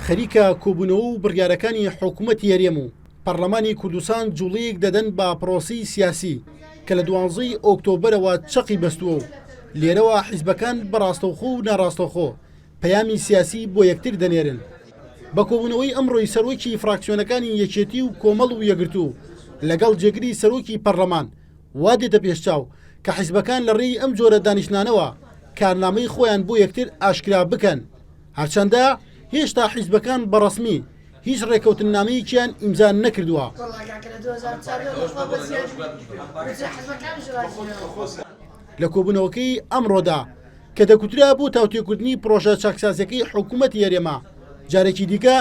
خەریکە کۆبوونەوە و بڕیارەکانی حکوومەتی هەرێم و پەرلەمانی کوردستان جوڵەیەک دەدەن بە پرۆسی سیاسی کە لە 12 ئۆکتۆبەرەوە چەقی بەستووە و لێرەوە حیزبەکان بەڕاستەوخۆ و ناڕاستەوخۆ پەیامی سیاسی بۆ یەکتر دەنێرن. بە کۆبوونەوەی ئەمڕۆی سەرۆکی فراکسیۆنەکانی یەکێتی و کۆمەڵ و یەکگرتوو لەگەڵ جێگری سەرۆکی پەرلەمان وا دێتە پێشچاو کە حیزبەکان لە ڕێی ئەم جۆرە دانیشتنانەوە کارنامەی خۆیان بۆ یەکتر ئاشکرا بکەن، هەرچەندە هێشتا حیزبەکان بەڕەسمی هیچ ڕێکەوتنامەیەکیان ئیمزا نەکردووە. لە کۆبوونەوەکەی ئەمڕۆدا کە دەکوترا بۆ تاوتێکردنی پرۆژە چاکسازیەکەی حکوومەتی هەرێما جارێکی دیکە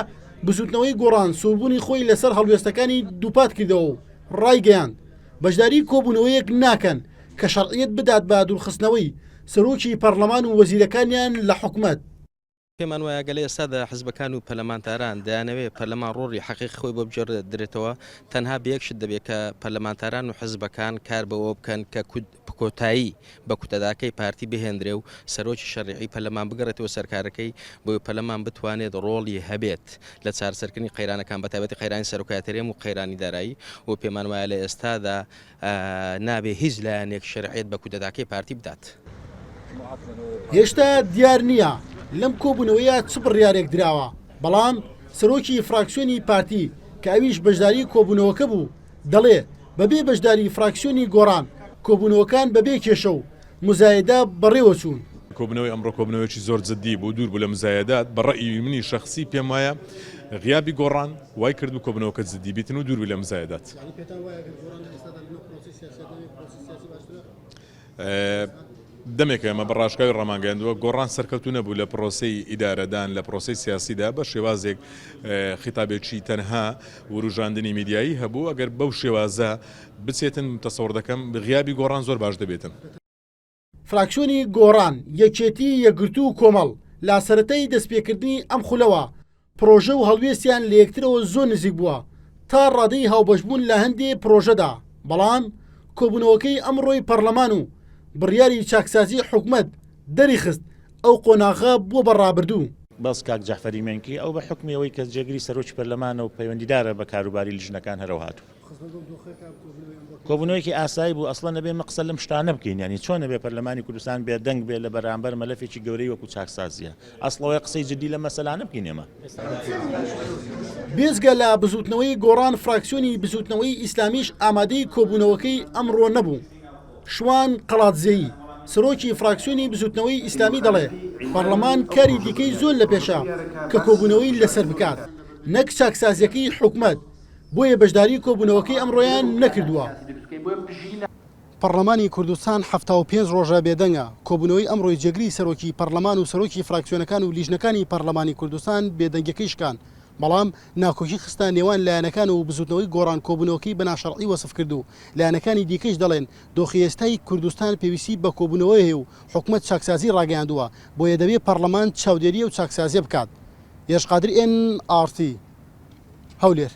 بزوتنەوەی گۆڕان سووربوونی خۆی لەسەر هەڵوێستەکانی دووپات کردەوە و ڕایگەیاند بەشداری کۆبوونەوەیەک ناکەن کە شەرعیەت بدات بە دوورخستنەوەی سەرۆکی پەرلەمان و وەزیرەکانیان لە حکوومەت. پێمان وایە گەلێ ئێستادا حیزبەکان و پەرلەمانتاران دەیانەوێت پەرلەمان ڕۆڕی حەقیقی خۆی بۆ بجێڕدرێتەوە، تەنها بەیەکشت دەبێت کە پەرلەمانتاران و حیزبەکان کار بەوە بکەن کە کۆتایی بە کوتەداکەی پارتی بهێندرێ و سەرۆکی شەرعی پەرلەمان بگەڕێتەوە سەرکارەکەی بۆ پەرلەمان بتوانێت ڕۆڵی هەبێت لە چارەسەرکردنی قەیرانەکان بەتایبەتی قەیرانی سەرۆکایەتەرێم و قەیرانی دارایی و پێمان وایە لە ئێستادا نابێ هیچ لایەنێک شەرعیت بە کوتەداکەی پارتی بدات. هێشتا دیار نییە لەم کۆبوونەوەیە چ بڕیارێک دراوە، بەڵام سەرۆکی فراکسیۆنی پارتی کە ئەویش بەشداری کۆبوونەوەکە بوو دەڵێ بەبێ بەشداری فراکسیۆنی گۆڕان کۆبوونەوەکان بەبێ کێشە و مزایەدا بەڕێوە چوون. کۆبوونەوەی ئەمڕۆ کۆبوونەوەیەکی زۆر جددی بۆ دوور بوو لە مزایەدات بە ڕەئی منی شەخسی پێم وایە غیابی گۆڕان وای کرد و کۆبوونەوەکە جددی بیتن و دوور بوو لە مزایەدات. دەمێکە ئەمە بەڕاشکاوی ڕەمانگەاندووە گۆڕان سەرکەوتو نەبوو لە پرۆسەی ئیدارەدان لە پرۆسەی سیاسیدا بە شێوازێک خیتابێکی تەنها وروژاندنی میدیایی هەبوو ئەگەر بەو شێوازە بچێتن تەسەوڕ دەکەم غیابی گۆڕان زۆر باش دەبێتن. فراکسیۆنی گۆڕان یەکێتی یەکگرتوو و کۆمەڵ لا سەرەتای دەستپێکردنی ئەم خولەوە پرۆژە و هەڵوێستیان لە یەکترەوە زۆر نزیک بووە تا ڕادەی هاوبەشبوون لە هەندێک پرۆژەدا، بەڵام کۆبوونەوەکەی ئەمڕۆی پەرلەمان و بڕیاری چاکسازی حکوومەت دەری خست ئەو قۆناغا بۆ بەڕابردوو. بەس کاک جەعفەری مێنکی ئەو بە حکمیەوەی کە جێگری سەرۆکی پەرلەمانە و پەیوەندیدارە بە کاروباری لیژنەکان هەرەوە هاتوو. کۆبوونەوەیەکی ئاسایی بوو ئەسڵەن نەبێ مەقسە لەم شتانە بکەین، ینی چۆن نەبێ پەرلەمانی کوردستان بێدەنگ بێت لە بەرامبەر مەلەفێکی گەورەی وەکو چاکسازیە، ئەسڵەوەی قسەی جددی لە مەسەلانە بکەین. ئێمە بێزگە لە بزوتنەوەی گۆڕان فراکسیۆنی بزوتنەوەی ئیسلامیش ئامادەی کۆبوونەوەکەی ئەمڕۆ نەبوو. شوان قەڵاتزێیی سەرۆکی فراکسیۆنی بزوتنەوەی ئیسلامی دەڵێ پەرلەمان کاری دیکەی زۆر لە پێشە کە کۆبوونەوەی لەسەر بکات نەک چاکسازیەکەی حکوومەت، بۆیە بەشداری کۆبوونەوەکەی ئەمڕۆیان نەکردووە. پەرلەمانی کوردستان 75 ڕۆژە بێدەنگە کۆبوونەوەی ئەمڕۆی جێگری سەرۆکی پەرلەمان و سەرۆکی فراکسیۆنەکان و لیژنەکانی پەرلەمانی کوردستان بێدەنگەکەیشکان، بەڵام ناکۆکی خستان نێوان لایەنەکان و بزوتنەوەی گۆڕان کۆبوونەوەکەی بە ناشەرعی وەسف کرد و لایەنەکانی دیکەش دەڵێن دۆخی کوردستان پێویستی بە کۆبوونەوەی هەیە و حکوومەت چاکسازی ڕاگەیاندووە، بۆیە دەبێت پەرلەمان چاودێریە و چاکسازیە بکات. هێشقادر NRT هەولێر.